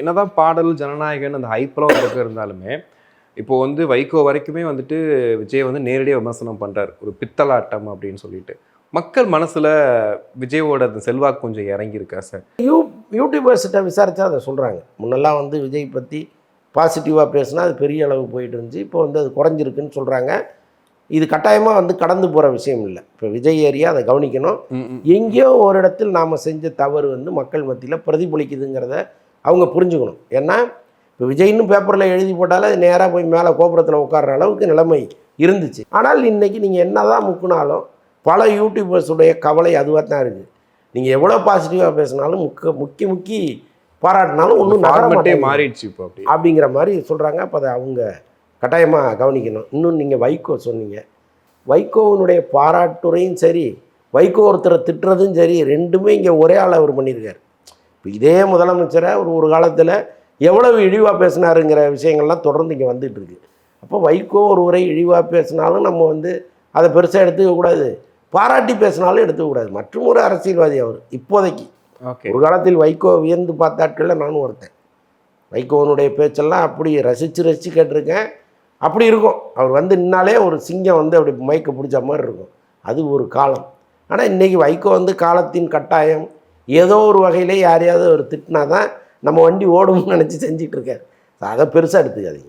என்னதான் பாடல் ஜனநாயகன் அந்த ஹைப்பெல்லாம் இருந்தாலுமே இப்போ வந்து வைகோ வரைக்குமே வந்துட்டு விஜய் வந்து நேரடியாக விமர்சனம் பண்ணுறாரு, ஒரு பித்தலாட்டம் அப்படின்னு சொல்லிட்டு. மக்கள் மனசில் விஜயோட அந்த செல்வாக்கு கொஞ்சம் இறங்கியிருக்கா சார்? யூடியூபர்ஸ்கிட்ட விசாரித்தா அதை சொல்கிறாங்க. முன்னெல்லாம் வந்து விஜய் பற்றி பாசிட்டிவாக பேசுனா அது பெரிய அளவு போயிட்டு இருந்துச்சு. இப்போ வந்து அது குறைஞ்சிருக்குன்னு சொல்கிறாங்க. இது கட்டாயமாக வந்து கடந்து போகிற விஷயம் இல்லை. இப்போ விஜய் ஏரியா அதை கவனிக்கணும். எங்கேயோ ஒரு இடத்தில் நாம் செஞ்ச தவறு வந்து மக்கள் மத்தியில் பிரதிபலிக்குதுங்கிறத அவங்க புரிஞ்சுக்கணும். ஏன்னா இப்போ விஜய்னு பேப்பரில் எழுதி போட்டாலே அது நேராக போய் மேலே கோபுரத்தில் உட்கார்ற அளவுக்கு நிலைமை இருந்துச்சு. ஆனால் இன்றைக்கி நீங்கள் என்ன தான் முக்குனாலும் பல யூடியூபர்ஸுடைய கவலை அதுவாக தான் இருக்குது. நீங்கள் எவ்வளோ பாசிட்டிவாக பேசினாலும் முக்கி பாராட்டினாலும் ஒன்றும் நகரமாட்டே மாறிடுச்சு இப்போ அப்படிங்கிற மாதிரி சொல்கிறாங்க. அப்போ அதை அவங்க கட்டாயமாக கவனிக்கணும். இன்னும் நீங்கள் வைகோ சொன்னீங்க, வைகோவினுடைய பாராட்டுரையும் சரி, வைகோ ஒருத்தரை திட்டுறதும் சரி, ரெண்டுமே இங்கே ஒரே ஆள் அவர் பண்ணியிருக்கார். இப்போ இதே முதலமைச்சரை ஒரு காலத்தில் எவ்வளவு இழிவாக பேசினாருங்கிற விஷயங்கள்லாம் தொடர்ந்து இங்கே வந்துட்டுருக்கு. அப்போ வைகோ ஒரு உரை இழிவாக பேசினாலும் நம்ம வந்து அதை பெருசாக எடுத்துக்கக்கூடாது, பாராட்டி பேசினாலும் எடுத்துக்கக்கூடாது. மற்றும் ஒரு அரசியல்வாதி அவர் இப்போதைக்கு. ஒரு காலத்தில் வைகோ வியந்து பார்த்தாட்களில் நானும் ஒருத்தன். வைகோவனுடைய பேச்செல்லாம் அப்படி ரசித்து கேட்டிருக்கேன். அப்படி இருக்கும். அவர் வந்து நின்னாலே ஒரு சிங்கம் வந்து அப்படி மயக்க பிடிச்ச மாதிரி இருக்கும். அது ஒரு காலம். ஆனால் இன்றைக்கி வைகோ வந்து காலத்தின் கட்டாயம் ஏதோ ஒரு வகையிலே யாரையாவது ஒரு திட்டினா தான் நம்ம வண்டி ஓடும்னு நினச்சி செஞ்சிட்ருக்கார். அதை பெருசாக எடுத்துக்காதீங்க.